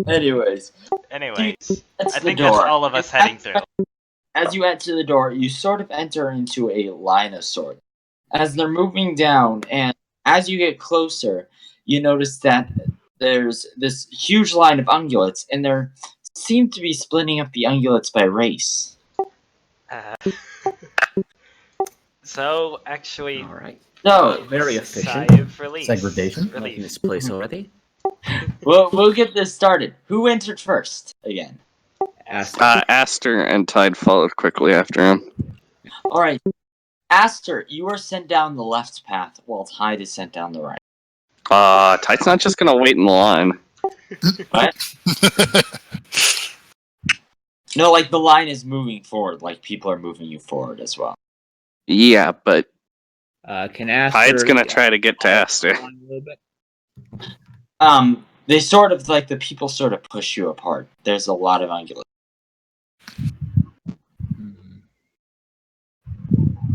Anyways, Anyways, that's I the think door. that's all of us heading through. As you enter the door, you sort of enter into a line of sorts. As they're moving down, and as you get closer, you notice that there's this huge line of ungulates, and they seem to be splitting up the ungulates by race. So, actually, All right. So, Very efficient. Segregation. Liking this place already. we'll get this started. Who entered first again? Aster and Tide followed quickly after him. All right, Aster, you are sent down the left path, while Tide is sent down the right. Tide's not just gonna wait in the line. What? No, like the line is moving forward, like people are moving you forward as well. Yeah, but Can Aster... Tide's gonna try to get to Aster. A little bit? They sort of, like, the people sort of push you apart. There's a lot of ungulates.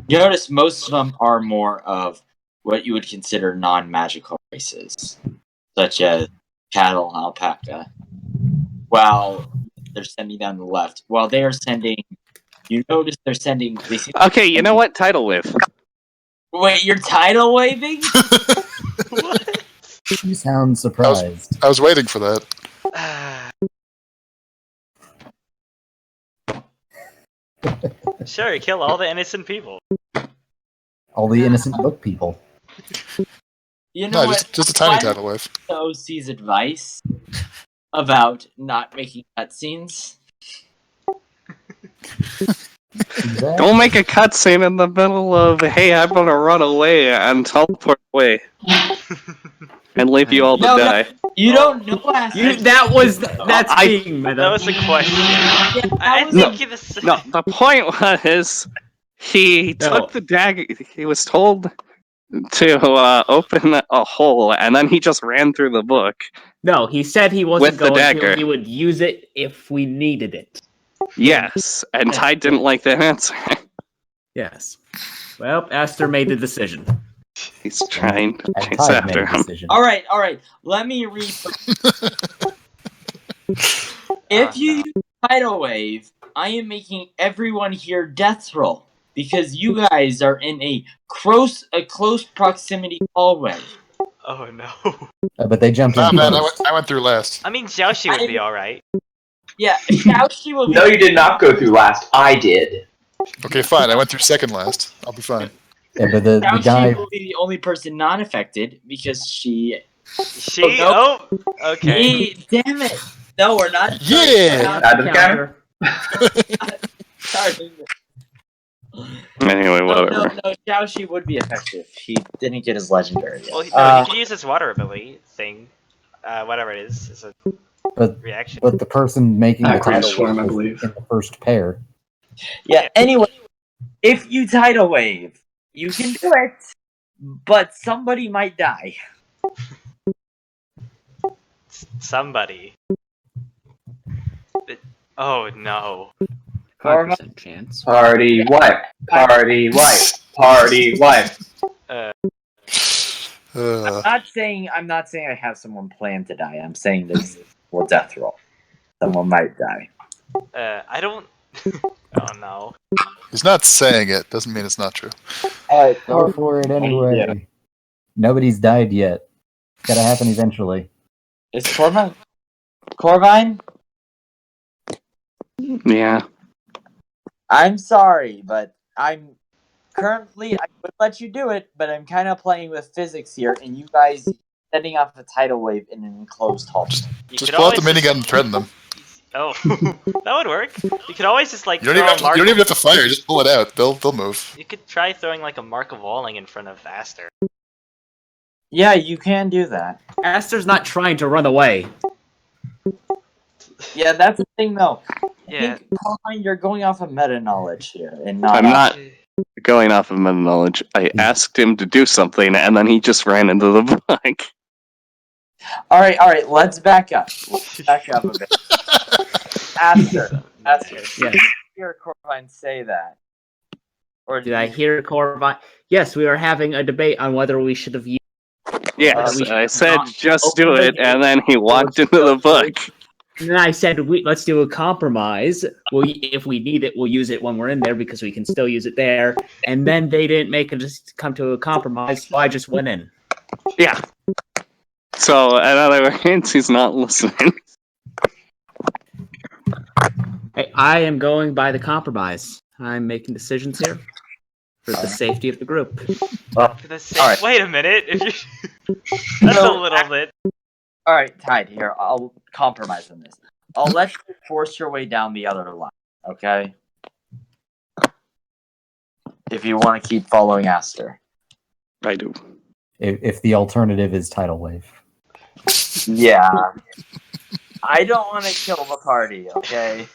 You notice most of them are more of what you would consider non-magical races, such as cattle, alpaca. While they're sending down the left, while they are sending, you notice they're sending. Okay, you know what? Tidal wave. Wait, you're tidal waving? What? You sound surprised. I was waiting for that. Sure, kill all the innocent people. All the innocent book people. You know No, what? just a tiny tidal wave. The OC's advice about not making cutscenes. Exactly. Don't make a cutscene in the middle of, hey, I'm gonna run away and teleport away. And leave you all to die. You don't know Aster. That's being meta. That was a question. I was think this. No, the point was, he took the dagger, he was told to open a hole, and then he just ran through the book. No, he said he wasn't With the going dagger. to. He would use it if we needed it. Yes, and Tide didn't like that answer. Yes. Well, Aster made the decision. He's trying to And chase Tide made after a him. decision. All right. Let me read. If you use tidal wave, I am making everyone here death roll because you guys are in a close proximity hallway. Oh no. But they jumped in. Nah, man, first. I went through last. I mean, Xiaoxi would be alright. Yeah, Xiaoxi will be. No, you did not go through last. I did. Okay, fine. I went through second last. I'll be fine. Yeah, but the Xiaoxi guy. will be the only person not affected because she. She? Oh, Oh, okay. Hey, damn it! No, we're not. Yeah! Add to the counter. Sorry. Anyway, whatever. No, Xiaoxi would be effective. He didn't get his legendary yet. Well, no, he could use his water ability thing. Whatever it is. It's a But reaction. the person making the Acrid title Swarm, I was believe. in the first pair. Yeah, anyway, if you tidal wave, you can do it, but somebody might die. Somebody. Oh no. 5% chance. Party wipe. Party wipe. Party wipe. I'm not saying I have someone planned to die. I'm saying there's a death roll. Someone might die. I don't. Oh no. He's not saying it. Doesn't mean it's not true. Go for it anyway. Yeah. Nobody's died yet. It's gotta happen eventually. Is Corvine? Corvine? Yeah. I'm sorry, but I'm currently, I would let you do it, but I'm kind of playing with physics here, and you guys setting off a tidal wave in an enclosed hall. You Just could pull out the always minigun and threaten them. Oh, that would work. You could always just like You don't, throw even a have to, mark. you don't even have to fire. Just pull it out. They'll move. You could try throwing like a mark of walling in front of Aster. Yeah, you can do that. Aster's not trying to run away. Yeah, that's the thing, though. Yeah. I think, Corvine, you're going off of meta knowledge here, and not. I'm not going off of meta knowledge. I asked him to do something, and then he just ran into the book. All right. Let's back up. Back up a bit. Aster. Yes. Did you hear Corvine say that? Or Did I hear Corvine? Yes, we were having a debate on whether we should have used. Yes, we I should said not just do open it, the and then he walked into the book. And then I said, let's do a compromise. If we need it, we'll use it when we're in there because we can still use it there. And then they didn't just come to a compromise, so I just went in. Yeah. So, in other words, he's not listening. Hey, I am going by the compromise. I'm making decisions here for the safety of the group. Well, For the sake. Alright. Wait a minute. If you... That's a little bit. All right, Tide. Here, I'll compromise on this. I'll let you force your way down the other line. Okay. If you want to keep following Aster. I do. If the alternative is tidal wave. Yeah. I don't want to kill the party. Okay.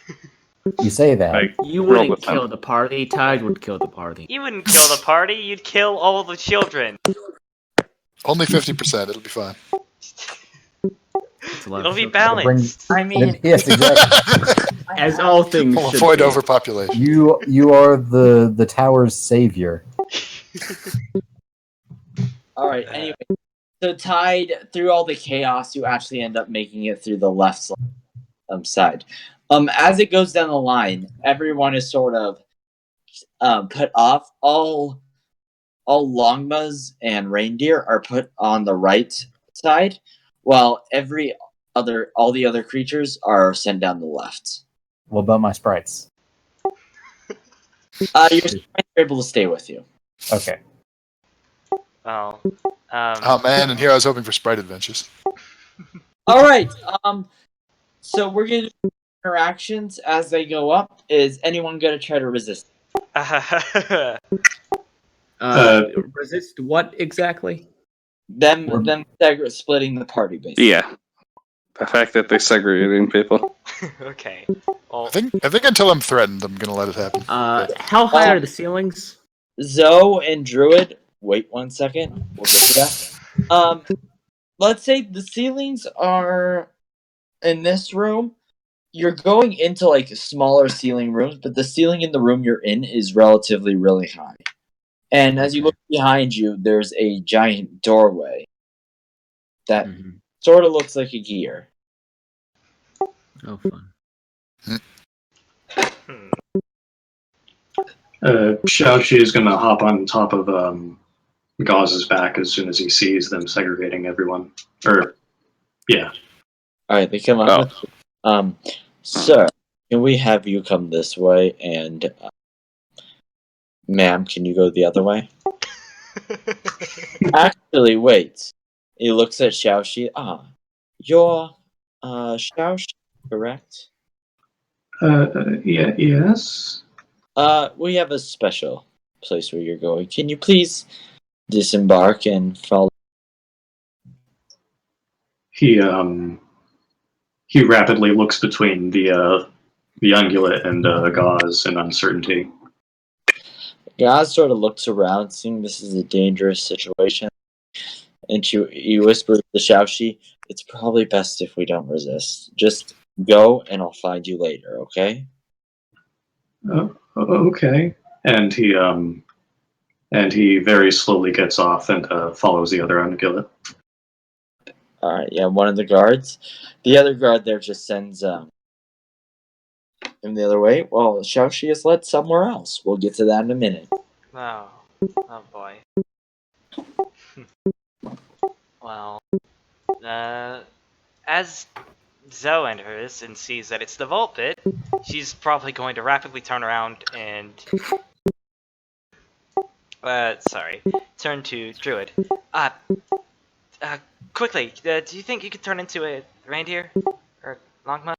You say that. Like, You roll wouldn't with them. kill the party. Tide would kill the party. You wouldn't kill the party. You'd kill all the children. Only 50%. It'll be fine. It's a lot It'll of be children. balanced. I mean, Yes, exactly. As all things We'll should avoid be. overpopulation. You are the tower's savior. all right. Anyway, so Tide, through all the chaos, you actually end up making it through the left side. As it goes down the line, everyone is sort of put off. All longmas and reindeer are put on the right side, while all the other creatures are sent down the left. What about my sprites? Your sprites are able to stay with you. Okay. Well, Oh man, and here I was hoping for sprite adventures. All right. So we're gonna do interactions as they go up. Is anyone gonna try to resist? Resist what exactly? Them splitting the party, basically. Yeah. The fact that they're segregating people. okay. Well, I think until I'm threatened, I'm gonna let it happen. How high are the ceilings? Zoe and Druid. Wait 1 second. We'll get to that. Let's say the ceilings are in this room. You're going into like smaller ceiling rooms, but the ceiling in the room you're in is relatively really high. And as you look behind you, there's a giant doorway that sort of looks like a gear. Oh, fun. Xiaoxi is going to hop on top of Gauz's back as soon as he sees them segregating everyone. Yeah. Alright, they come up with sir, can we have you come this way? And ma'am, can you go the other way? Actually, wait. He looks at Xiaoxi. You're Xiaoxi, correct? Yeah, yes. We have a special place where you're going. Can you please disembark and follow? He rapidly looks between the ungulate and Gauze in uncertainty. Gaz sort of looks around, seeing this is a dangerous situation, and he whispers to Xiaoxi, "It's probably best if we don't resist. Just go, and I'll find you later, okay?" Okay. And he very slowly gets off and follows the other ungulate. Alright, yeah, one of the guards. The other guard there just sends him the other way. Well, Xiaoxi is led somewhere else. We'll get to that in a minute. oh boy. Well, as Zoe enters and sees that it's the vault pit, she's probably going to rapidly turn around and turn to Druid. Quickly, do you think you could turn into a reindeer or longma?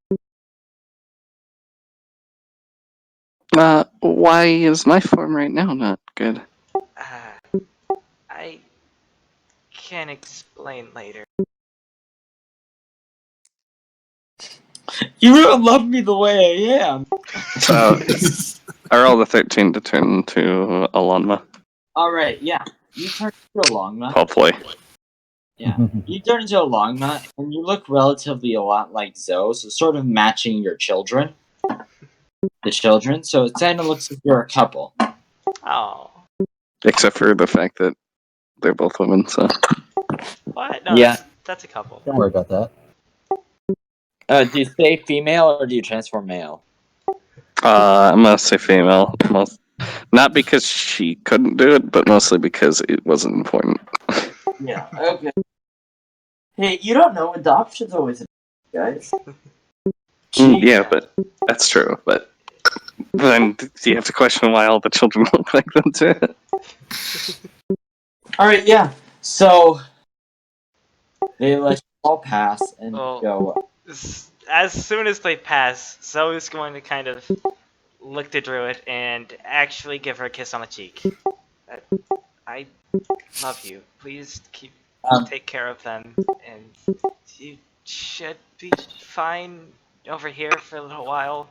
Why is my form right now not good? I can explain later. You don't love me the way I am. So, I rolled a 13 to turn into a Lanma. Alright, yeah. You turn into a longma. Hopefully. Yeah. You turn into a longma, and you look relatively a lot like Zoe, so sort of matching your children. The children, so it kind of looks like you're a couple. Oh. Except for the fact that they're both women, so. What? No, Yeah. that's a couple. Don't worry about that. Do you stay female or do you transform male? I'm gonna say female. Not because she couldn't do it, but mostly because it wasn't important. Yeah. Okay. Hey, you don't know adoption's always guys. Yeah, but that's true. But then you have to question why all the children look like them too. All right. Yeah. So they let you all pass and Well, go. as soon as they pass, Zoe's going to kind of look to Druid and actually give her a kiss on the cheek. I love you. Please take care of them, and you should be fine over here for a little while.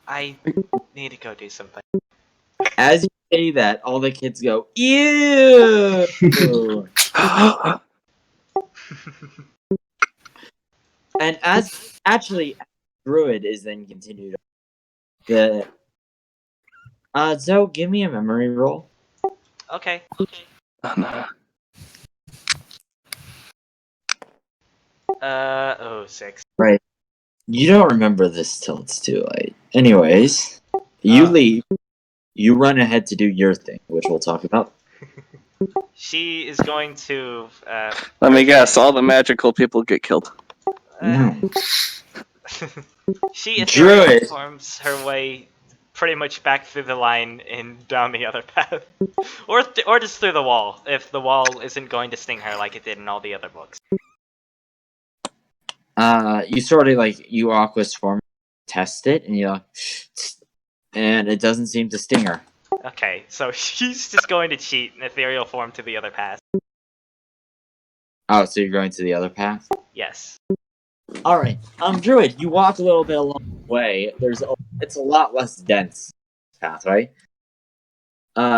I need to go do something. As you say that, all the kids go, ew! And as actually, Druid is then continued. Zoe, give me a memory roll. Okay. Oh, no. 6. Right. You don't remember this till it's too late. Anyways, you leave. You run ahead to do your thing, which we'll talk about. She is going to. Let me guess. All the magical people get killed. No. She ethereal Druid. forms her way pretty much back through the line and down the other path, or just through the wall if the wall isn't going to sting her like it did in all the other books. You sort of you Aqua's form, test it, and and it doesn't seem to sting her. Okay, so she's just going to cheat in ethereal form to the other path. Oh, so you're going to the other path? Yes. All right. Druid, you walk a little bit along the way. It's a lot less dense path, right?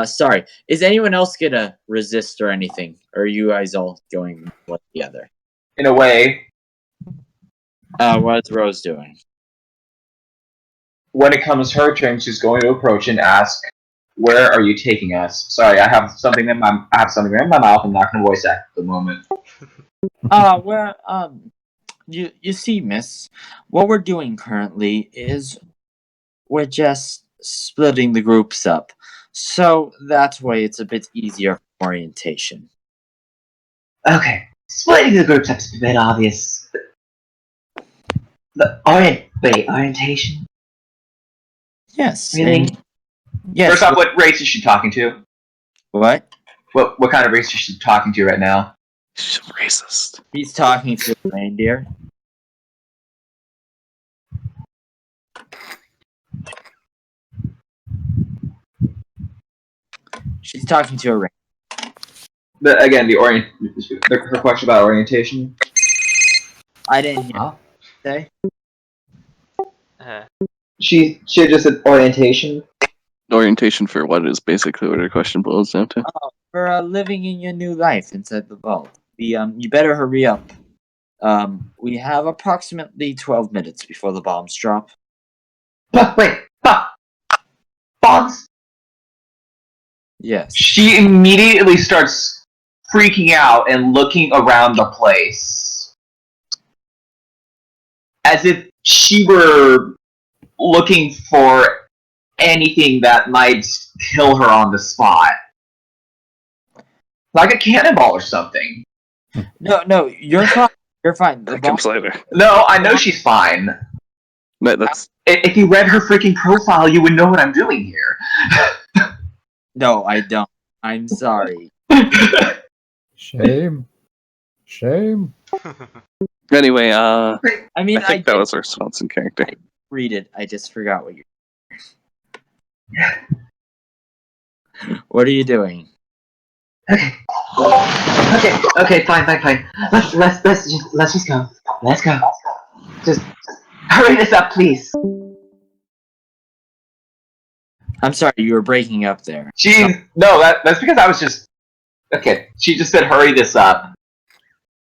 Sorry. Is anyone else gonna resist or anything? Or are you guys all going one together? In a way, What's Rose doing? when it comes her turn, she's going to approach and ask, "Where are you taking us?" Sorry, I have something in my mouth. I'm not going to voice that at the moment. You see, miss, what we're doing currently is we're just splitting the groups up. So that way it's a bit easier for orientation. Okay, splitting the groups up is a bit obvious. Orientation? Yes. Really? Yes. First off, what race is she talking to? What? What kind of race is she talking to right now? She's racist. He's talking to a reindeer. She's talking to a reindeer. Again, her question about orientation. I didn't hear Huh? say. She just said orientation. Orientation for what is basically what her question boils down to. For living in your new life inside the vault. You better hurry up. We have approximately 12 minutes before the bombs drop. Wait, bombs? Yes. She immediately starts freaking out and looking around the place. As if she were looking for anything that might kill her on the spot. Like a cannonball or something. No, you're fine. You're fine. That comes later. No, I know she's fine. But that's If you read her freaking profile, you would know what I'm doing here. No, I don't. I'm sorry. Shame. Shame. anyway. I mean, I think that was her response in character. read it. I just forgot what you're. What are you doing? Okay, fine. Let's just go. Let's go. Just hurry this up, please. I'm sorry, you were breaking up there. That's because I was just okay. She just said, "Hurry this up."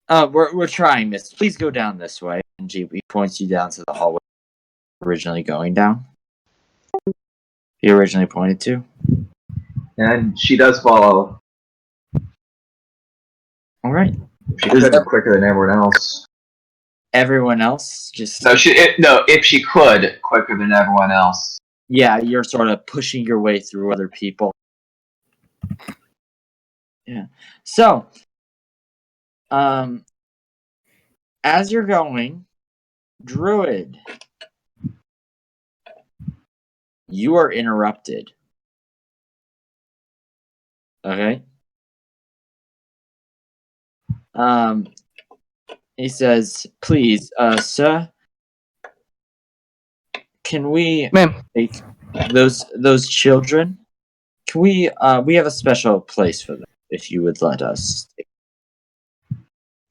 We're trying, miss. Please go down this way. And GB points you down to the hallway originally going down. He originally pointed to. And she does follow. All right. She Is could that- quicker than everyone else. Everyone else just No, if she could quicker than everyone else. yeah, you're sort of pushing your way through other people. Yeah. So, as you're going, Druid, you are interrupted. Okay. He says, "Please, sir, can we Ma'am. take those children? Can we have a special place for them if you would let us,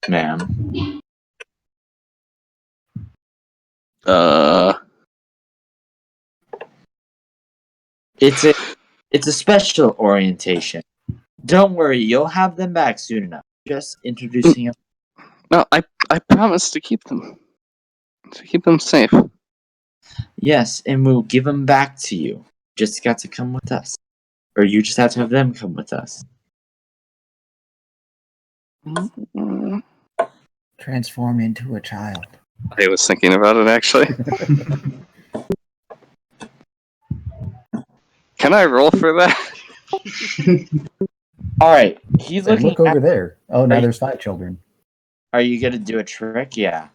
ma'am." It's a special orientation. Don't worry, you'll have them back soon enough. Just introducing them. No, I promise to keep them safe. Yes, and we'll give them back to you. Just got to come with us. Or you just have to have them come with us. Transform into a child. I was thinking about it actually. Can I roll for that? Alright, he's And looking look over at, there. Oh, now Are you- there's 5 children. Are you gonna do a trick? Yeah.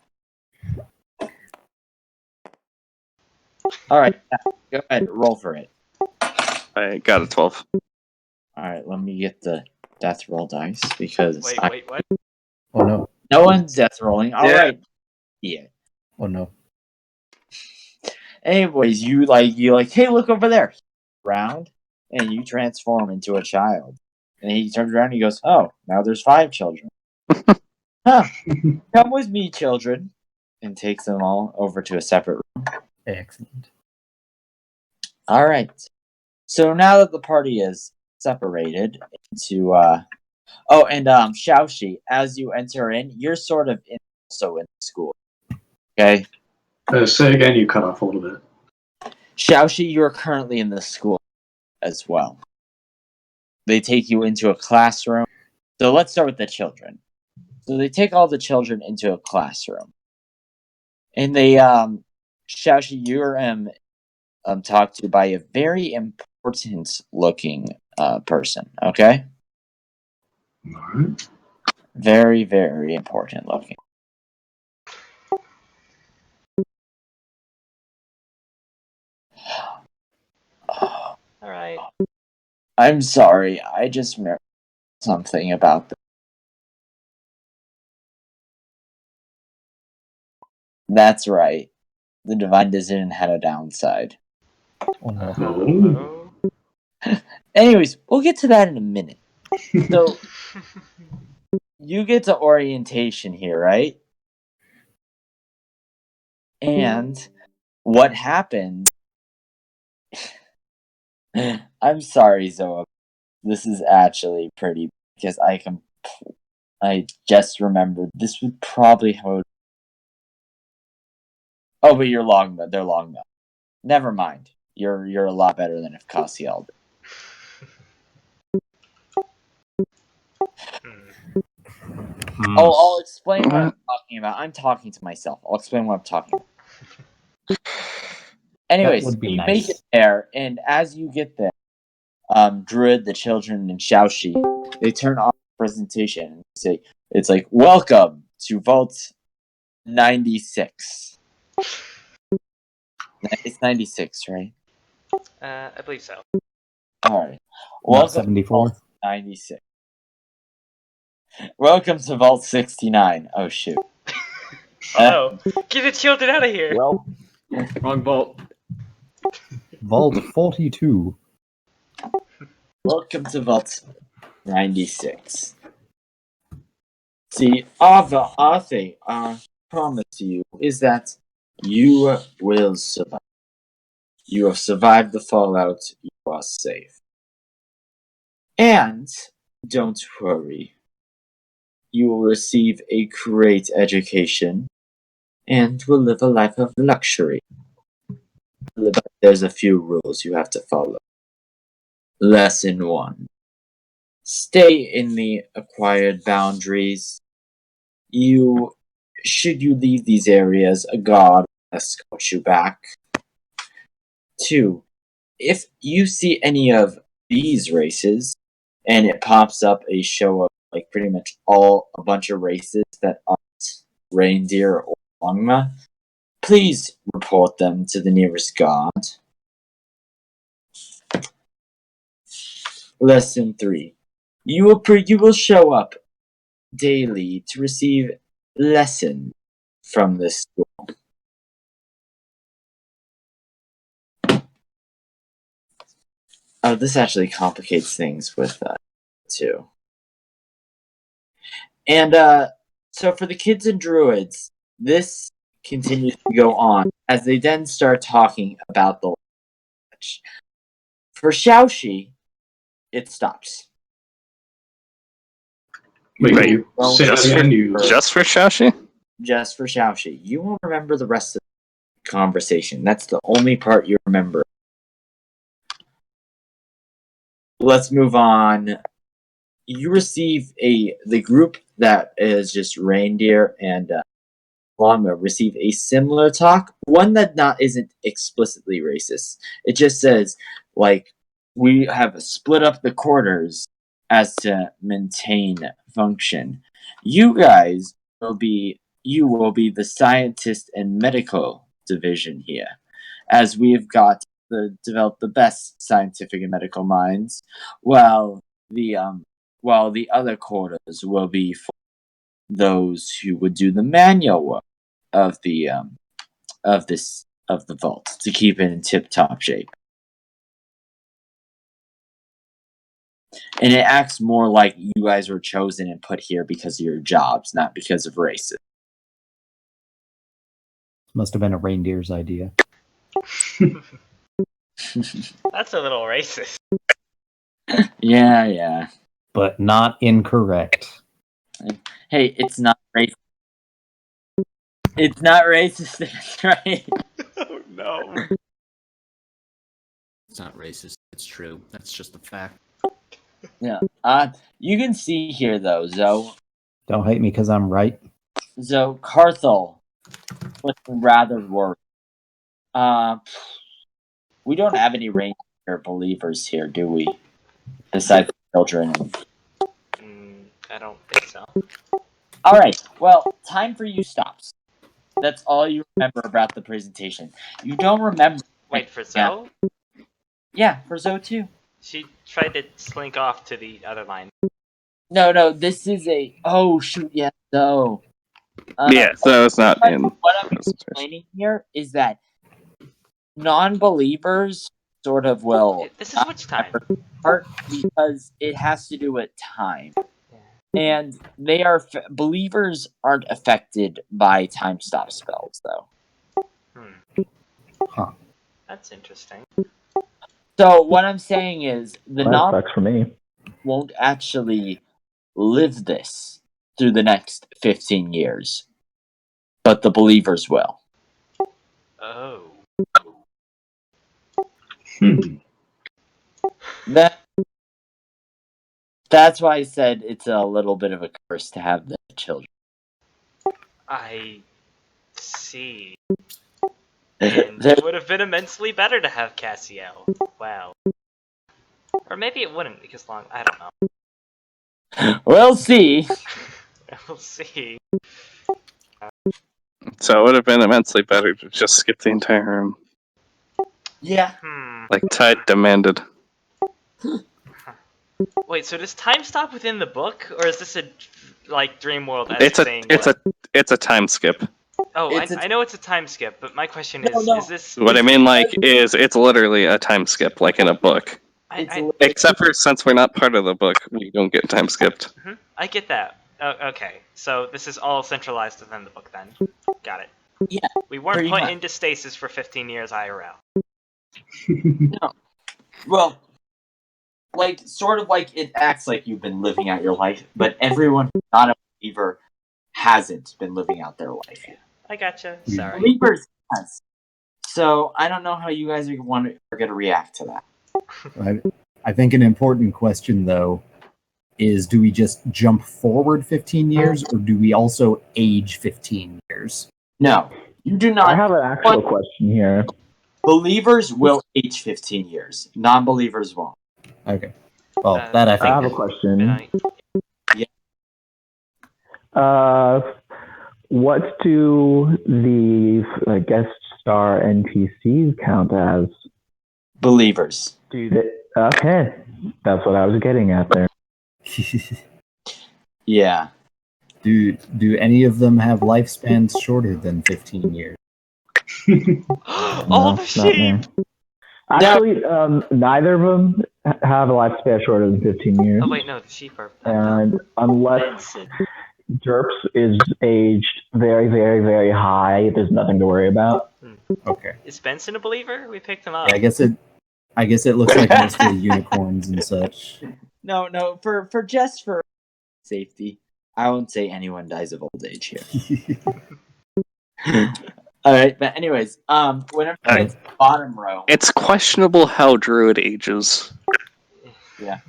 Alright, go ahead, roll for it. I got a 12. Alright, let me get the death roll dice because Wait, what? Oh no. no one's death rolling. Alright. Yeah. Oh no. Anyways, you like, hey, look over there. Round, and you transform into a child. And he turns around and he goes, "Oh, now there's 5 children. Huh. Come with me, children." And takes them all over to a separate room. Excellent. Alright. So now that the party is separated into oh, and Xiaoxi, as you enter in, you're sort of also in school. Okay? Say again, you cut off a little bit. Xiaoxi, you're currently in the school as well. They take you into a classroom. So let's start with the children. So they take all the children into a classroom. And they Xiaoxi, you're talked to by a very important looking person, okay? Alright. Very, very important looking. Alright. I'm sorry, I just remembered something about that. That's right. The Divine Decision had a downside. Oh no. Oh. Anyways, we'll get to that in a minute. So, you get to orientation here, right? And what happens... I'm sorry, Zoa. This is actually pretty... Because I just remembered this would probably how... Oh, but they're long though. Never mind. You're a lot better than if Cassiel did. I'll explain what I'm talking about. I'm talking to myself. I'll explain what I'm talking about. Anyways, That would be you nice. make it there, and as you get there, Druid, the children, and Xiaoxi, they turn off the presentation and say, it's like, "Welcome to Vault 96. It's 96, right? I believe so. Alright. Not Welcome to 74. Vault 96. Welcome to Vault 69. Oh, shoot. Oh no! Get the children out of here! Well, wrong vault. Vault 42. Welcome to Vault 96. See, our thing, our promise to you is that you will survive. You have survived the fallout. You are safe. And don't worry. You will receive a great education and will live a life of luxury. But there's a few rules you have to follow. Lesson 1. Stay in the acquired boundaries should you leave these areas, a god will escort you back. 2. If you see any of these races, and it pops up a show of like pretty much a bunch of races that aren't reindeer or longma, please report them to the nearest god. Lesson 3. You will show up daily to receive lessons from this school. Oh, this actually complicates things with too. And so for the kids and druids, this continues to go on as they then start talking about the language. For Xiaoxi, it stops. Wait, you say that again? Just for Shashi? Just for Xiaoxi. You won't remember the rest of the conversation. That's the only part you remember. Let's move on. You receive the group that is just reindeer and Longma receive a similar talk, one that isn't explicitly racist. It just says like we have split up the quarters as to maintain function. You guys will be the scientist and medical division here, as we've got developed the best scientific and medical minds, while the other quarters will be for those who would do the manual work of the vault to keep it in tip-top shape. And it acts more like you guys were chosen and put here because of your jobs, not because of races. Must have been a reindeer's idea. That's a little racist. Yeah. But not incorrect. Hey, it's not racist. It's not racist, that's right. Oh no. It's not racist. It's true. That's just a fact. Yeah. You can see here though, Zoe. Don't hate me because I'm right. Zoe, Carthel was rather worried. We don't have any reindeer believers here, do we? Besides children. I don't think so. Alright, well, time for you stops. That's all you remember about the presentation. You don't remember. Wait, for Zoe? Yeah, for Zoe too. She tried to slink off to the other line. No, this is a. Oh, shoot, yeah, Zoe. Yeah, so it's not in. What I'm explaining here is that non-believers sort of will. This is which time? Part because it has to do with time. And they are believers aren't affected by time stop spells, though. Huh. That's interesting. So what I'm saying is the That sucks for me. won't actually live this through the next 15 years, but the believers will. Oh. That's why I said it's a little bit of a curse to have the children. I see. And it would have been immensely better to have Cassiel. Wow. Or maybe it wouldn't, because I don't know. We'll see. We'll see. So it would have been immensely better to just skip the entire room. Yeah. Like Tide demanded. Wait, so does time stop within the book, or is this a dream world? It's a time skip. Oh, I know it's a time skip, but my question is this? What I mean, is it's literally a time skip, like in a book. Except for since we're not part of the book, we don't get time skipped. I get that. Okay, so this is all centralized within the book then. Got it. Yeah. We weren't put into stasis for 15 years IRL. No. Well, sort of like it acts like you've been living out your life, but everyone who's not a believer hasn't been living out their life. I gotcha. Sorry. Believers has. So I don't know how you guys are going to react to that. I think an important question, though, is, do we just jump forward 15 years, or do we also age 15 years? No, you do I not. have an actual question here. Believers will age 15 years. Non-believers won't. Okay. Well, Uh, that I I think. have a question. Yeah. What do the guest star NPCs count as? Believers. Do they? Okay, that's what I was getting at there. Yeah. Do any of them have lifespans shorter than 15 years? Oh, No, the not sheep! me. Actually, neither of them have a lifespan shorter than 15 years. Oh wait, no, the sheep are. And unless Derps is aged very, very, very high, there's nothing to worry about. Okay. Is Benson a believer? We picked him up. Yeah, I guess it looks like mostly unicorns and such. No. For just for safety, I won't say anyone dies of old age here. All right, but anyways, whenever you get to the bottom row, It's questionable how Druid ages. yeah.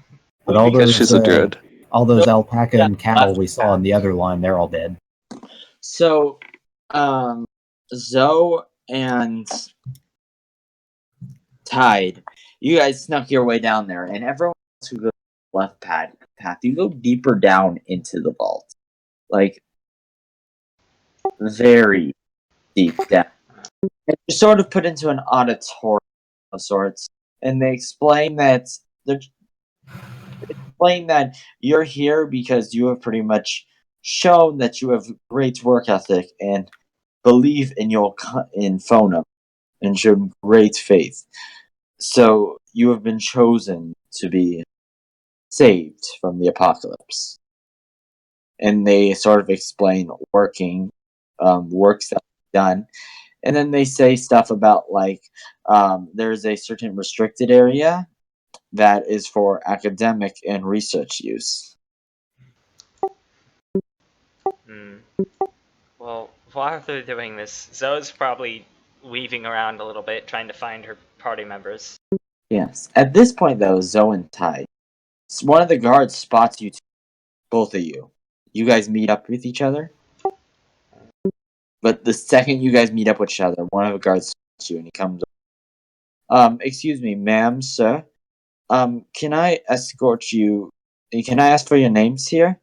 But all Because those she's a Druid. all those alpaca and cattle we saw in the other line, they're all dead. So, Zoe and Tide, you guys snuck your way down there, and everyone else who goes left path, you go deeper down into the vault, like very deep down. And you're sort of put into an auditorium of sorts, and they explain that you're here because you have pretty much shown that you have great work ethic and believe in in Fœnum and shown great faith. So you have been chosen to be saved from the apocalypse. And they sort of explain works that are done. And then they say stuff about like there's a certain restricted area that is for academic and research use. Well, while they're doing this, Zoe's probably weaving around a little bit, trying to find her party members. Yes. At this point, though, Zoe and Ty, one of the guards spots you, both of you. You guys meet up with each other. But the second you guys meet up with each other, one of the guards spots you, and he comes up. Excuse me, ma'am, sir. Can I escort you? Can I ask for your names here?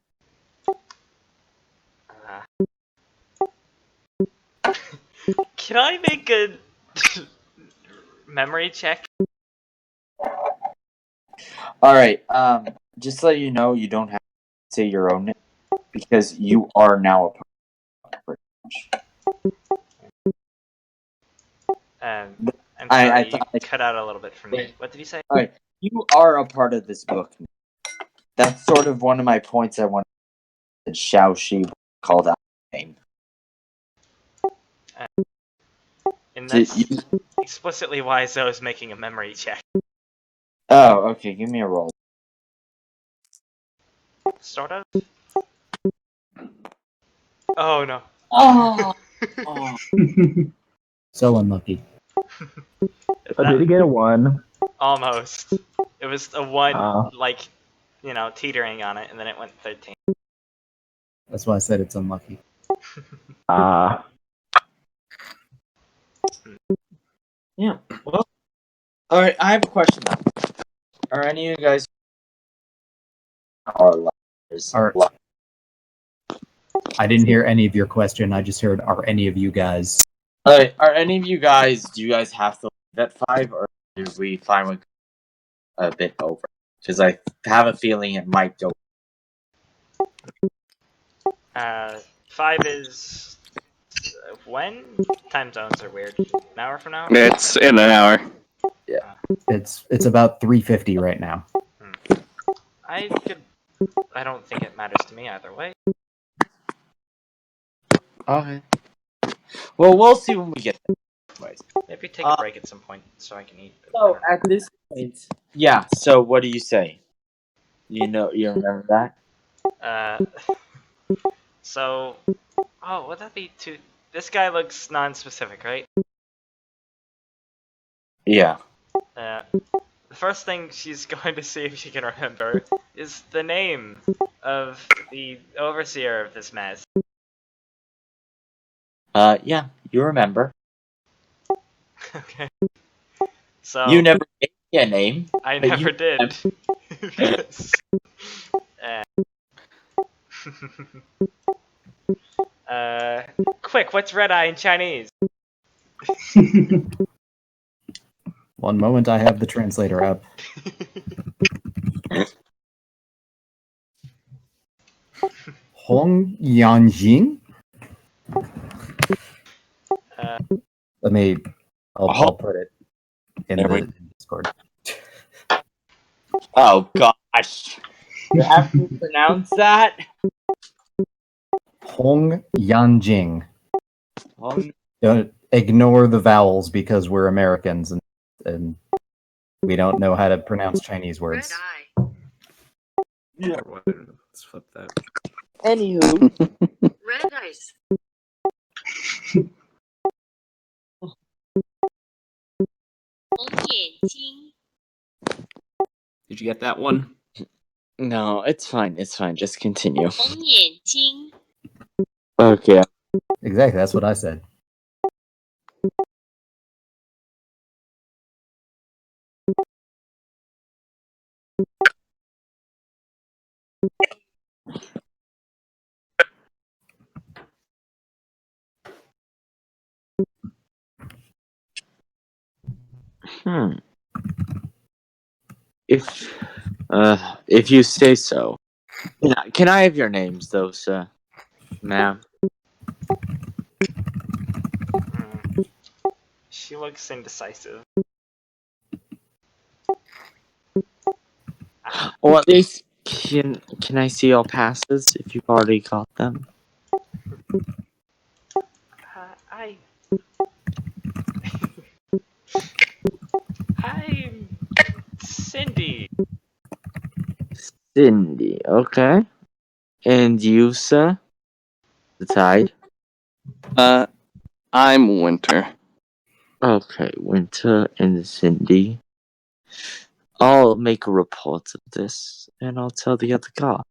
Can I make a memory check? All right. Just to let you know, you don't have to say your own name because you are now a part. I'm I sorry, thought you cut out a little bit for me. What did you say? All right, you are a part of this book. That's sort of one of my points. I wanted that Xiao Shi called out my name. And Did that's you- explicitly why Zoe's making a memory check. Oh, okay. Give me a roll. Sort of? Oh no. Oh. So unlucky. Did he get a 1? Almost. It was a 1, Oh. like, teetering on it, and then it went 13. That's why I said it's unlucky. Yeah. Well. All right. I have a question though. Are any of you guys are liars? I didn't hear any of your question. I just heard, are any of you guys? All right. Are any of you guys? Do you guys have to leave at 5, or do we finally a bit over? Because I have a feeling it might go. 5 is when? Time zones are weird. An hour from now? It's in an hour. It's about 3:50 right now. I don't think it matters to me either way. Okay. Well, we'll see when we get there. Anyways. Maybe take a break at some point so I can eat. So at this point, yeah. So what do you say? You remember that? So, would that be too? This guy looks non-specific, right? Yeah. the first thing she's going to see if she can remember is the name of the overseer of this mess. Yeah, you remember. Okay. So You never gave me a name. I but never you did. Yes. Quick, what's red eye in Chinese? One moment, I have the translator up. Hong Yanjing? I'll put it in There the Discord. Oh gosh. You have to pronounce that? Hong Yanjing. Hong. Ignore the vowels because we're Americans and we don't know how to pronounce Chinese words. Yeah. Let's flip that. Anywho. Red dice. Did you get that one? No, it's fine. It's fine. Just continue. 红眼睛 Okay. Exactly, that's what I said. If you say so. Can I have your names, though, sir? Ma'am. She looks indecisive. Or at least, can I see your passes if you've already got them? I'm Cindy. Cindy, okay. And you, sir? The tide? I'm Winter. Okay, Winter and Cindy. I'll make a report of this, and I'll tell the other guy.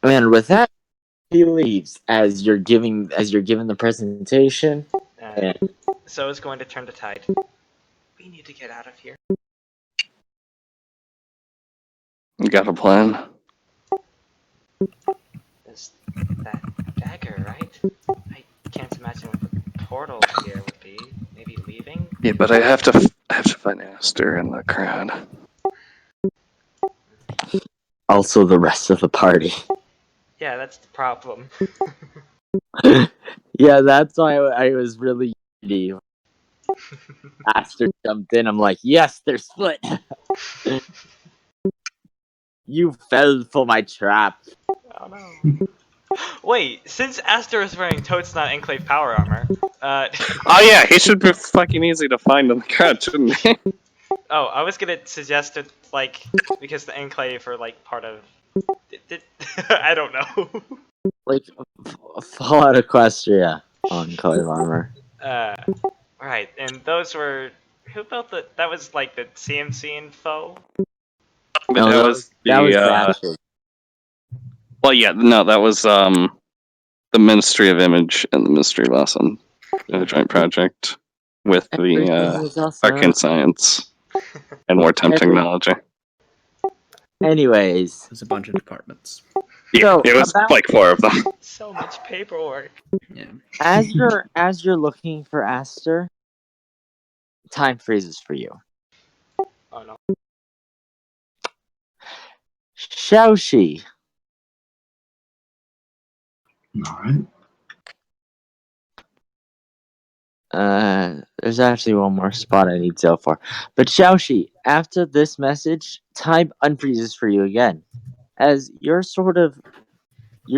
And with that, he leaves as you're giving the presentation. So is going to turn to Tide. We need to get out of here. You got a plan? There's that dagger, right? I can't imagine what the portal here would be. Maybe leaving? Yeah, but I have to find Aster in the crowd. Also, the rest of the party. Yeah, that's the problem. Yeah, that's why I was really greedy. Aster jumped in. I'm like, yes, they're split. You fell for my trap. Oh no. Wait, since Aster is wearing Toad's not Enclave power armor, Oh yeah, he should be fucking easy to find in the crowd, shouldn't he? Oh, I was gonna suggest it, like, because the Enclave are, like, part of... I don't know. Like, Fallout Equestria on Enclave armor. Right, and those were... Who built the... That was, like, the CMC info? No, that was Bastard. Well, yeah, no, that was the Ministry of Image and the Ministry of Awesome, a joint project with the Arcane Science and Wartime Technology. There's Anyways, a bunch of departments. Yeah, it was like 4 of them. So much paperwork. Yeah. As you're looking for Aster, time freezes for you. Oh no. Xiaoxi. Alright. There's actually one more spot I need to for. But Xiaoxi, after this message, time unfreezes for you again. As you're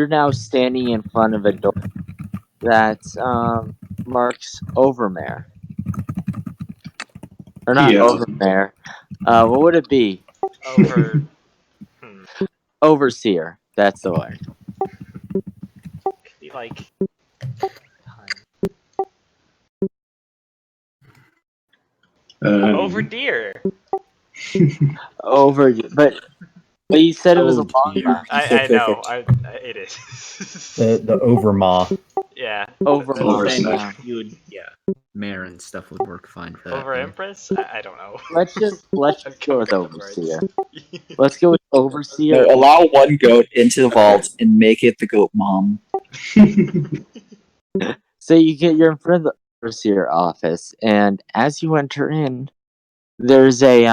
now standing in front of a door that marks Overmare. Or not Yeah. Overmare. What would it be? Over... Overseer. That's the word. like. Over deer. Over, but you said it was a Oh, long dear. I know. It is. The overmaw. Yeah. over That's Over right. Then snack. you would, Mare and stuff would work fine for that. Over then. Empress? I don't know. let's just I'm go with coming up with words. overseer. Let's go with overseer. No, allow one goat into the vault and make it the goat mom. So you're in front of the overseer office, and as you enter in, there's a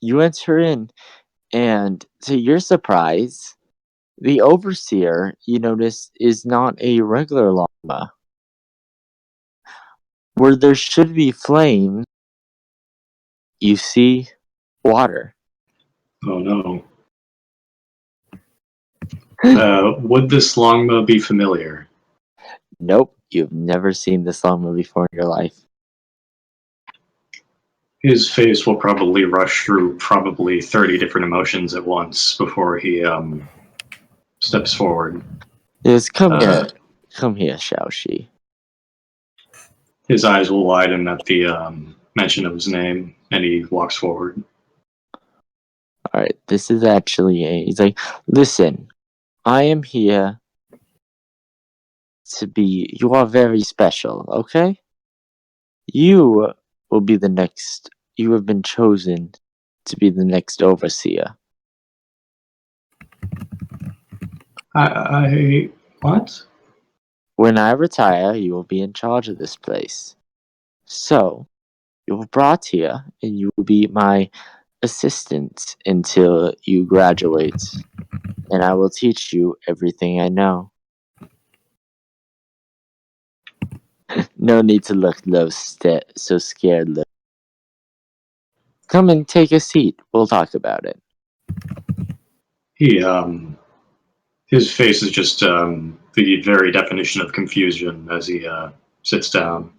You enter in, and to your surprise, the overseer, you notice, is not a regular llama. Where there should be flame, you see water. Oh no. Would this longma be familiar? Nope, you've never seen this llama before in your life. His face will probably rush through probably 30 different emotions at once before he steps forward. Yes, come here, Xiaoxi. His eyes will widen at the mention of his name, and he walks forward. Alright, this is actually he's like, listen, I am here to be, you are very special, okay? You will be the next, you have been chosen to be the next overseer. What? When I retire, you will be in charge of this place. So, you were brought here, and you will be my assistant until you graduate, and I will teach you everything I know. No need to look so scared. Come and take a seat. We'll talk about it. He his face is just the very definition of confusion as he sits down.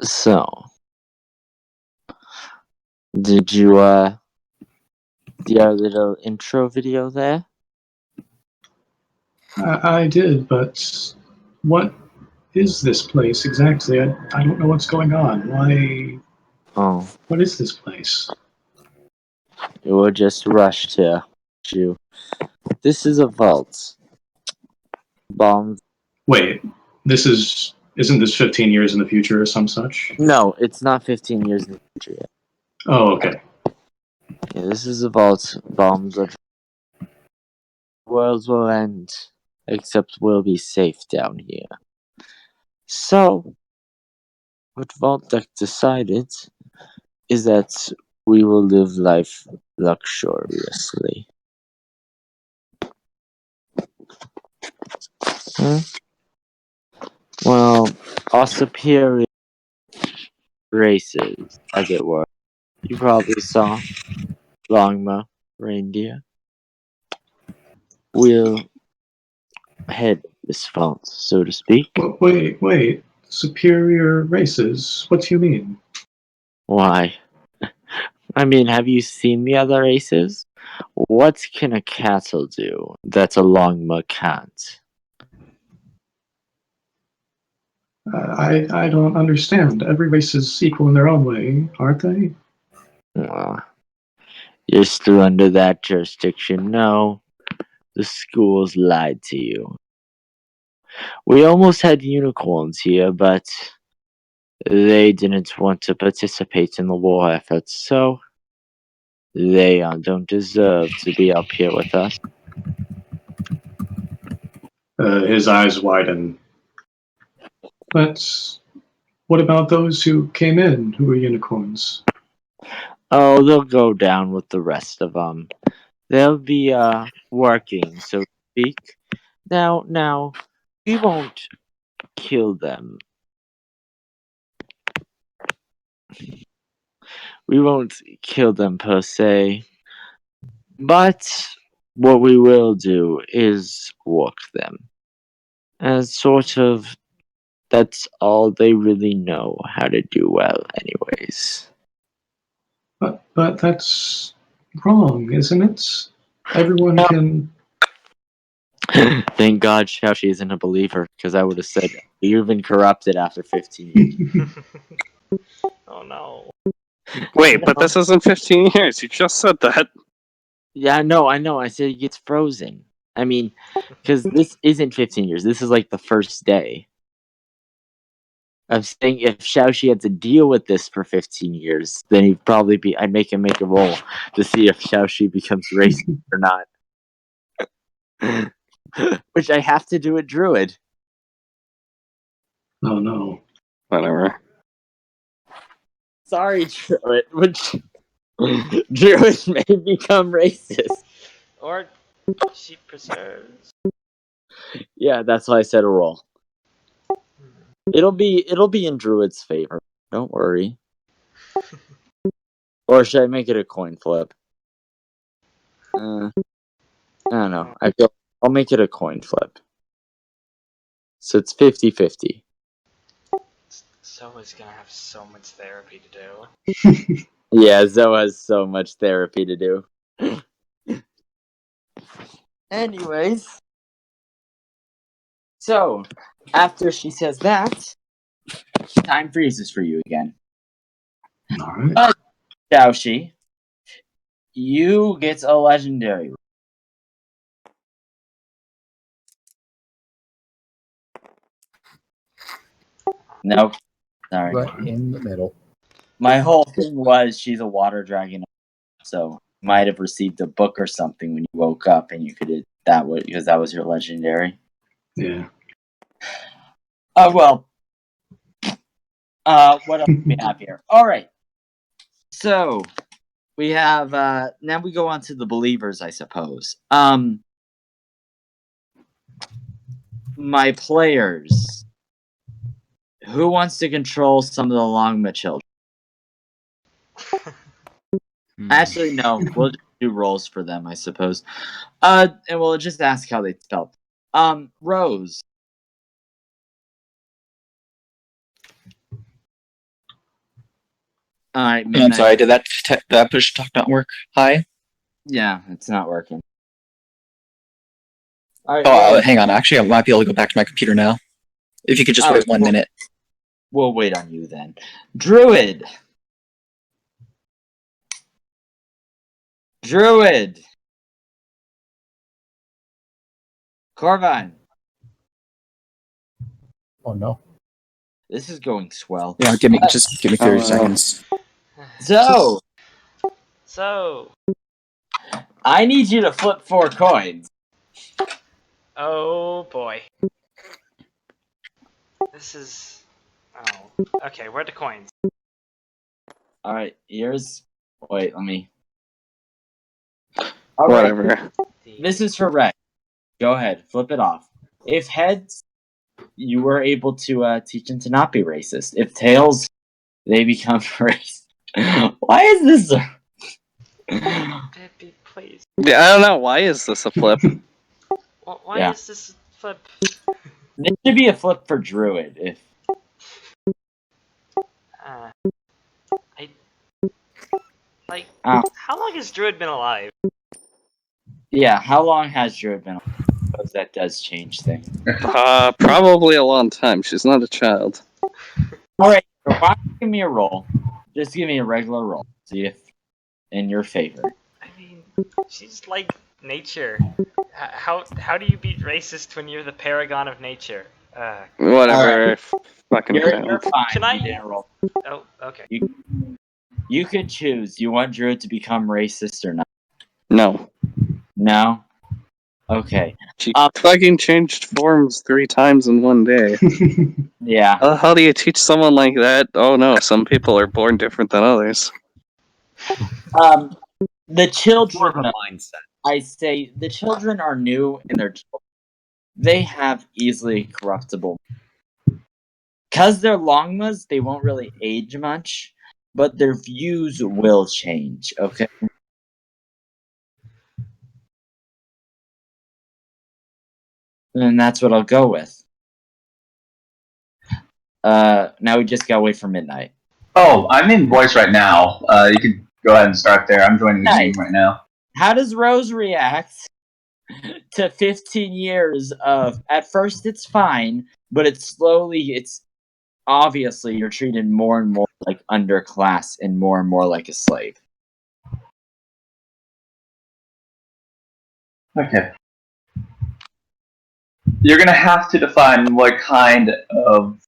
So, did you see our little intro video there? I did, but what is this place exactly? I don't know what's going on. Why? Oh, What is this place? it will just rush to you. This is a vault. Bombs. Wait, isn't this 15 years in the future or some such? No, it's not 15 years in the future yet. Oh, okay. Yeah, this is a vault. Bombs are. Worlds will end, except we'll be safe down here. So, what Vault Deck decided is that we will live life luxuriously. Well, our superior races, as it were. You probably saw Longma reindeer. We'll head this vault, so to speak. Wait. Superior races? What do you mean? Why? I mean, have you seen the other races? What can a cattle do that a Longma can't? I don't understand. Every race is equal in their own way, aren't they? Well, you're still under that jurisdiction. No, the schools lied to you. We almost had unicorns here, but they didn't want to participate in the war effort, so they don't deserve to be up here with us. His eyes widen. But what about those who came in, who were unicorns? Oh, they'll go down with the rest of them. They'll be working, so to speak. Now, we won't kill them. We won't kill them per se, but what we will do is work them. As sort of, that's all they really know how to do well, anyways. But that's wrong, isn't it? Everyone can. Thank God Xiaoxi isn't a believer, because I would have said you've been corrupted after 15 years. Oh no. Wait, but this isn't 15 years. You just said that. Yeah, no, I know. I said he gets frozen. I mean, because this isn't 15 years. This is like the first day. I'm saying if Xiaoxi had to deal with this for 15 years, then he'd probably be. I'd make him make a roll to see if Xiaoxi becomes racist or not. Which I have to do at Druid. Oh no. Whatever. Sorry, Druid. Which Druid may become racist. Or sheep preserves. Yeah, that's why I said a roll. It'll be in Druid's favor. Don't worry. Or should I make it a coin flip? I don't know. I'll make it a coin flip. So it's 50-50. Zoa's gonna have so much therapy to do. Yeah, Zoe has so much therapy to do. Anyways. So, after she says that, time freezes for you again. Alright. Xiaoxi, you get a legendary. Nope. Sorry. Right in the middle. My whole thing was she's a water dragon, so you might have received a book or something when you woke up, and you could because that was your legendary. Yeah. Oh well. What else do we have here? All right. So we have now we go on to the believers, I suppose. My players. Who wants to control some of the Longma children? Actually, no. We'll just do rolls for them, I suppose. And we'll just ask how they felt. Rose. All right. I'm sorry. Did that push talk not work? Hi. Yeah, it's not working. All right, Oh, hang on. Actually, I might be able to go back to my computer now. If you could just wait 1 minute. We'll wait on you then. Druid. Corvine. Oh no. This is going swell. Yeah, give me 30 seconds. So, I need you to flip 4 coins. Oh boy. This is. Oh. Okay, where are the coins? Alright, here's. Wait, let me. Whatever. Right. This is for red. Go ahead, flip it off. If heads, you were able to teach them to not be racist. If tails, they become racist. Why is this so... Debbie, please. Yeah, I don't know. Why is this a flip? Why is this a flip? This should be a flip for Druid. If how long has Druid been alive? Yeah, how long has Druid been alive? Because that does change things. Probably a long time. She's not a child. Alright, why don't you give me a roll? Just give me a regular roll. See if in your favor. I mean, she's like nature. How do you beat racist when you're the paragon of nature? Whatever. Right. Fucking you're fine. Can I? You didn't roll. Oh, okay. You could choose. You want Druid to become racist or not? No. No? Okay. She fucking changed forms 3 times in one day. Yeah. How do you teach someone like that? Oh no, some people are born different than others. The children. More of a mindset. I say the children are new and they're children. They have easily corruptible. Because they're Longmas, they won't really age much, but their views will change, okay? And that's what I'll go with. Now we just gotta wait for midnight. Oh, I'm in voice right now. You can go ahead and start there. I'm joining the Nice. game right now. How does Rose react to 15 years of? At first, it's fine, but it's obviously you're treated more and more like underclass and more like a slave. Okay. You're gonna have to define what kind of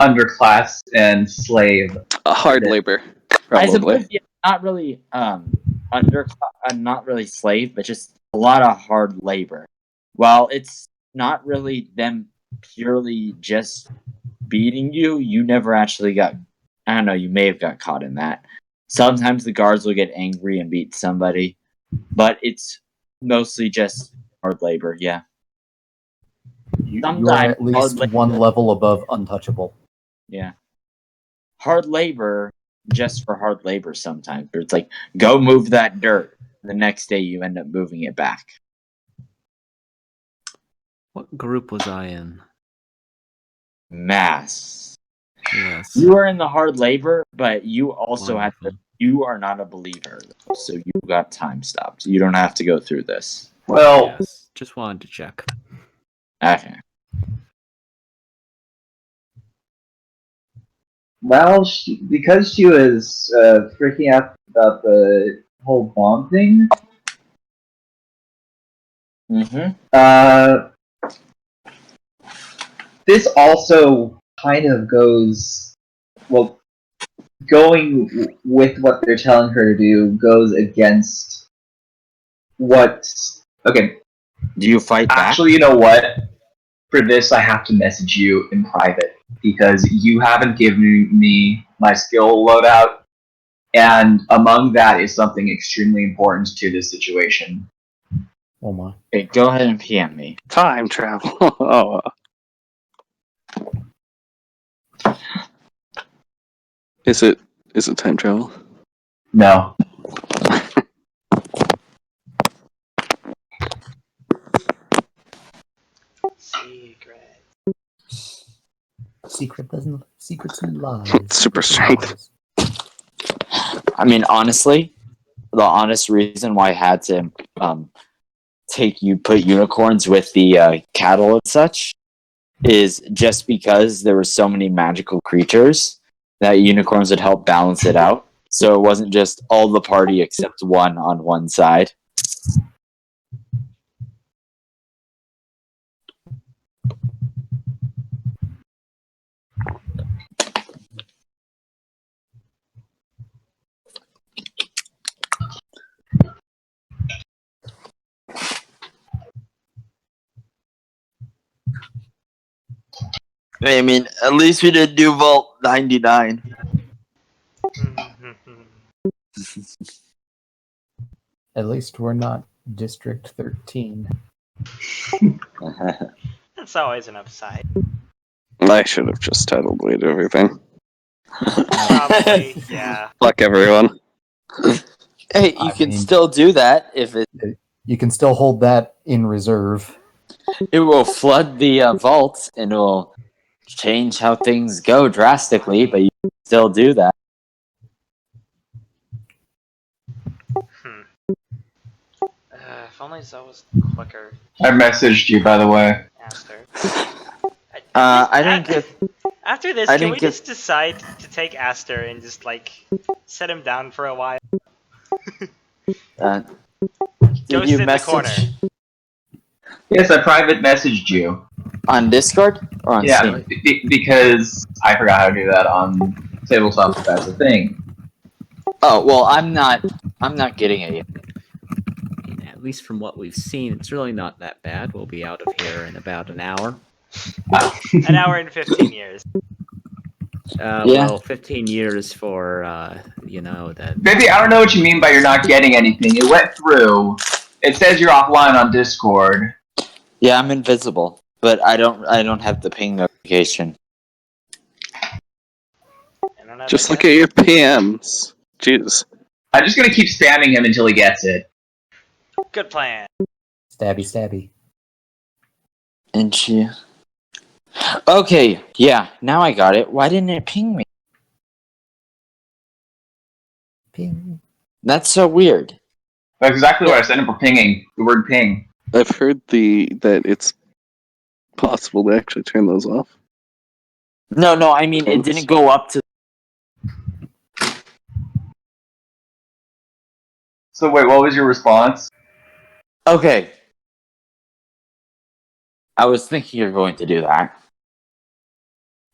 underclass and slave. Hard labor, I probably. suppose not really not really slave, but just a lot of hard labor. While it's not really them purely just beating you, you never actually got. I don't know. You may have got caught in that. Sometimes the guards will get angry and beat somebody, but it's mostly just hard labor. Yeah. You are Sometimes at least one level above untouchable. Yeah. Hard labor just for hard labor sometimes. It's like, go move that dirt. The next day you end up moving it back. What group was I in? Mass. Yes. You are in the hard labor, but you also Wonderful. you are not a believer, so you got time stopped. You don't have to go through this. Well, Yes. Just wanted to check. Okay. well, because she was freaking out about the whole bomb thing. Mm-hmm. This also kind of goes, well, going with what they're telling her to do goes against what. Okay. Do you fight back? Actually, you know what? For this, I have to message you in private because you haven't given me my skill loadout, and among that is something extremely important to this situation. Oh my. Okay, go ahead and PM me. Time travel. Oh. Is it time travel? No. Secrets and lies. Super strength. I mean, honestly, the honest reason why I had to put unicorns with the cattle and such is just because there were so many magical creatures that unicorns would help balance it out. So it wasn't just all the party except one on one side. I mean, at least we didn't do Vault 99. At least we're not District 13. That's always an upside. I should have just tidal blade everything. Probably, yeah. Fuck everyone. Hey, you can still do that if it. You can still hold that in reserve. It will flood the vault and it will change how things go drastically, but you can still do that. If only Zoe was quicker. I messaged you, by the way. Aster. I didn't get. After this, can we just decide to take Aster and just like set him down for a while? Go sit in the corner. Yes, I private messaged you. On Discord or on Steam? Because I forgot how to do that on tabletop. If that's a thing. Oh well, I'm not getting it yet. At least from what we've seen, it's really not that bad. We'll be out of here in about an hour. An hour and 15 years. Well, 15 years for, that... Maybe I don't know what you mean by you're not getting anything. It went through. It says you're offline on Discord. Yeah, I'm invisible, but I don't have the ping notification. Just look at your PMs. Jesus. I'm just gonna keep spamming him until he gets it. Good plan. Stabby, stabby. And she... Okay, yeah, now I got it. Why didn't it ping me? Ping. That's so weird. That's exactly what I said for pinging. The word ping. I've heard that it's possible to actually turn those off. No, I mean it didn't go up to. So wait, what was your response? Okay. I was thinking you're going to do that.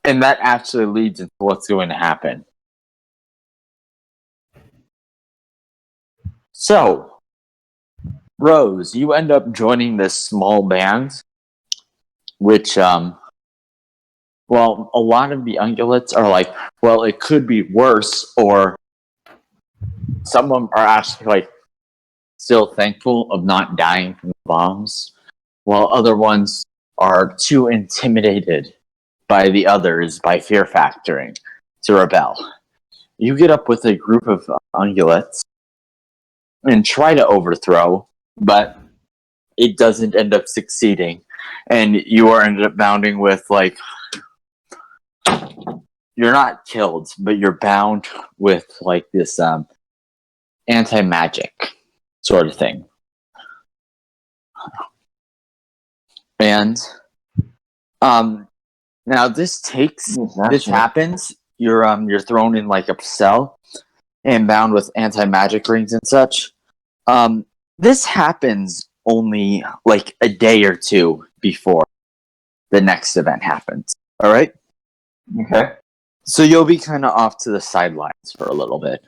And that actually leads into what's going to happen. So, Rose, you end up joining this small band, which, well, a lot of the ungulates are like, well, it could be worse, or some of them are actually, like, still thankful of not dying from the bombs, while other ones are too intimidated by the others by fear factoring to rebel. You get up with a group of ungulates and try to overthrow, but it doesn't end up succeeding. And you are ended up bounding with, like, you're not killed, but you're bound with, like, this anti-magic sort of thing. And now this happens. You're thrown in, like, a cell and bound with anti-magic rings and such. This happens only like a day or two before the next event happens. All right. Okay. So you'll be kind of off to the sidelines for a little bit.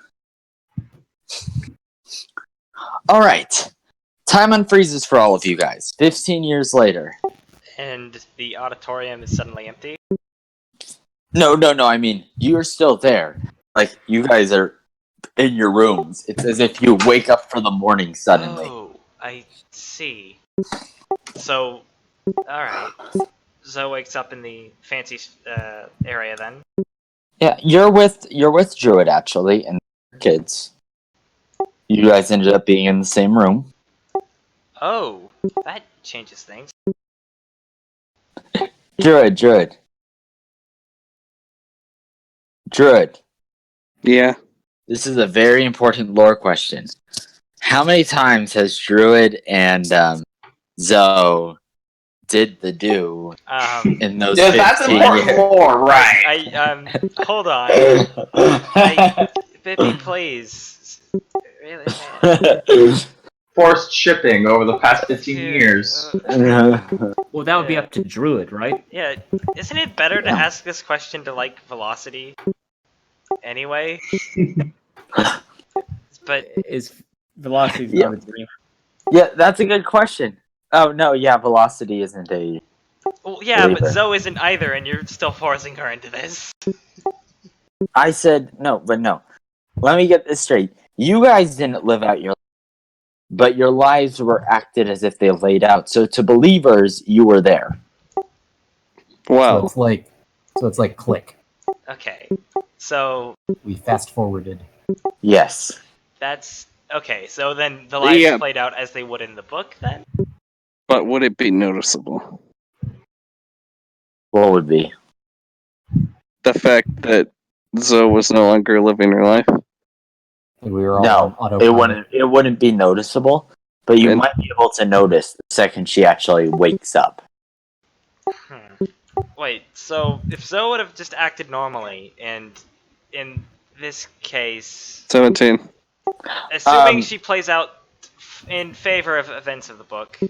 All right. Time unfreezes for all of you guys. 15 years later. And the auditorium is suddenly empty? No. I mean, you're still there. Like, you guys are in your rooms. It's as if you wake up for the morning suddenly. Oh, I see. So, alright. Zoe wakes up in the fancy area then. Yeah, you're with Druid actually and kids. You guys ended up being in the same room. Oh, that changes things. Druid. Yeah. This is a very important lore question. How many times has Druid and Zoe did the do in those 15 that's important years? lore, right? Hold on. Bippy, please. Really, man. Forced shipping over the past 15 years. Well, that would be up to Druid, right? Yeah, isn't it better to ask this question to, like, Velocity? Anyway? But... Is Velocity's not a dream? Yeah, that's a good question. Oh, no, yeah, Velocity isn't a... Well, yeah, believer. but Zoe isn't either, and you're still forcing her into this. I said no, but no. Let me get this straight. You guys didn't live out your life, but your lives were acted as if they laid out. So to believers, you were there. Wow. So it's like click. Okay, so... We fast forwarded. Yes. That's... Okay, so then the lives played out as they would in the book, then? But would it be noticeable? What would be? The fact that Zoe was no longer living her life? We were all on autopilot. It wouldn't be noticeable, but you might be able to notice the second she actually wakes up. Wait, so if Zoe would have just acted normally, and in this case... 17. Assuming she plays out in favor of events of the book...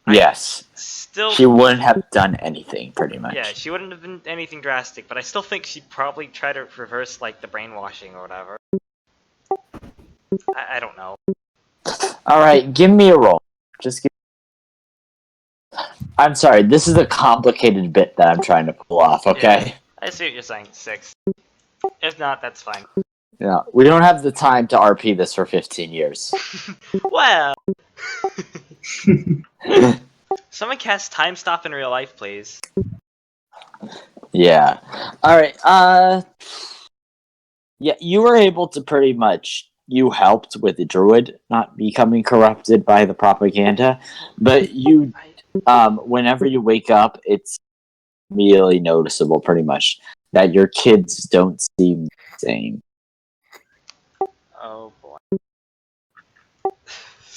Yes. She wouldn't have done anything, pretty much. Yeah, she wouldn't have been anything drastic, but I still think she'd probably try to reverse, like, the brainwashing or whatever. I don't know. Alright, give me a roll. I'm sorry, this is a complicated bit that I'm trying to pull off, okay? Yeah, I see what you're saying, 6. If not, that's fine. Yeah, we don't have the time to RP this for 15 years. Well... Someone cast Time Stop in real life, please. Yeah. Alright, yeah, you were able to pretty much... You helped with the druid not becoming corrupted by the propaganda, but you... whenever you wake up, it's really noticeable, pretty much, that your kids don't seem the same. Oh, boy.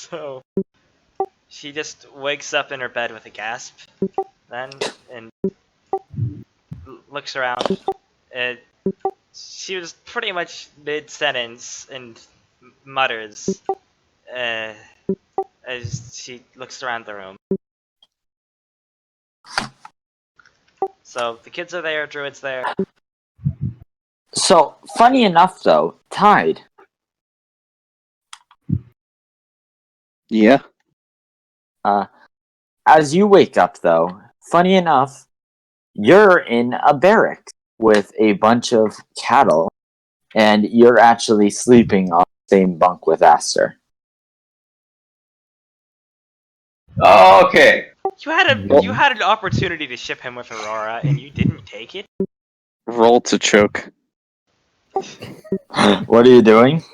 So she just wakes up in her bed with a gasp, then and looks around. And she was pretty much mid-sentence and mutters as she looks around the room. So the kids are there, Druid's there. So, funny enough, though, Tide, Yeah. as you wake up, though, funny enough, you're in a barrack with a bunch of cattle, and you're actually sleeping on the same bunk with Aster. Okay. You had an opportunity to ship him with Aurora, and you didn't take it. Roll to choke. What are you doing?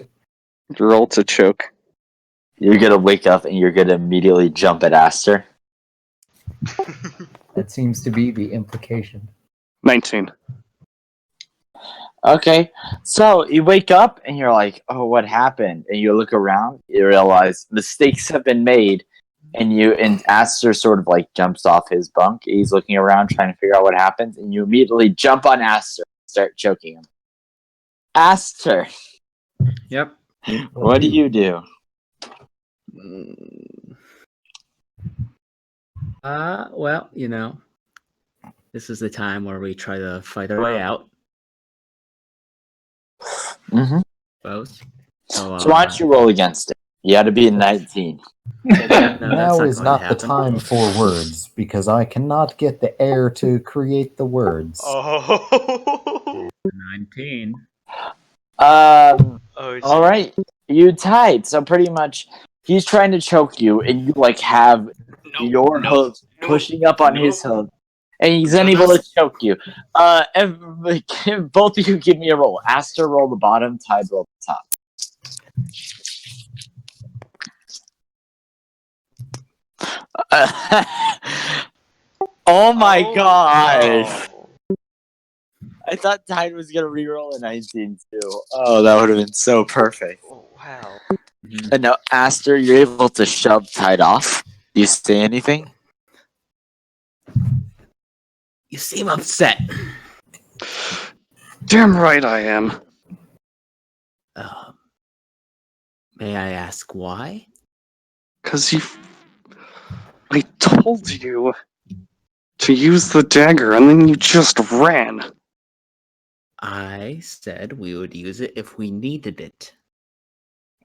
Roll to choke. You're gonna wake up and you're gonna immediately jump at Aster. That seems to be the implication. 19. Okay, so you wake up and you're like, "Oh, what happened?" And you look around, you realize mistakes have been made, and Aster sort of like jumps off his bunk. He's looking around trying to figure out what happens, and you immediately jump on Aster and start choking him. Aster, Yep. what do you do? Well, this is the time where we try to fight our way out. Mm-hmm. Suppose. So why don't you roll against it? You had to be a 19. Now is not the time for words, because I cannot get the air to create the words. Oh. 19. All right, you tied. So pretty much, he's trying to choke you, and you like have your hoof pushing up on his hoof, and he's unable to choke you. Both of you give me a roll. Aster roll the bottom, Tide roll the top. Oh my gosh! No. I thought Tide was gonna reroll a 19 too. Oh, that would have been so perfect. Oh, wow. And now, Aster, you're able to shove Tide off. Do you say anything? You seem upset. Damn right I am. May I ask why? Because I told you to use the dagger, and then you just ran. I said we would use it if we needed it.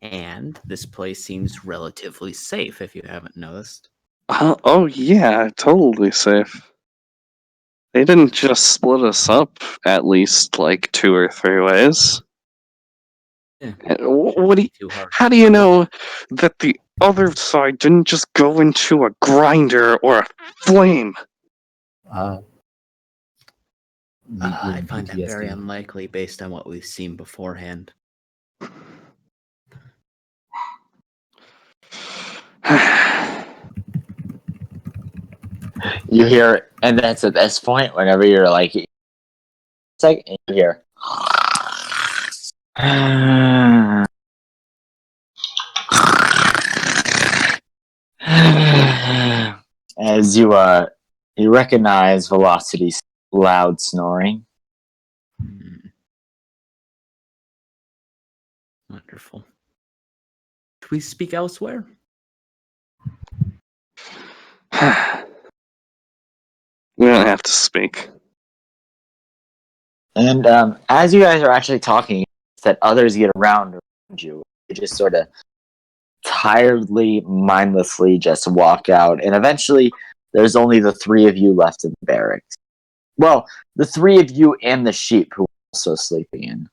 And this place seems relatively safe, if you haven't noticed. Oh yeah, totally safe. They didn't just split us up at least like 2 or 3 ways. Yeah. How do you know that the other side didn't just go into a grinder or a flame? I find that very unlikely based on what we've seen beforehand. You hear, and that's at this point, whenever you're like, and you hear, as you recognize Velocity's loud snoring. Wonderful. Should we speak elsewhere? We don't have to speak. And as you guys are actually talking, that others get around you. You just sort of tiredly, mindlessly just walk out. And eventually, there's only the 3 of you left in the barracks. Well, the 3 of you and the sheep who are also sleeping in.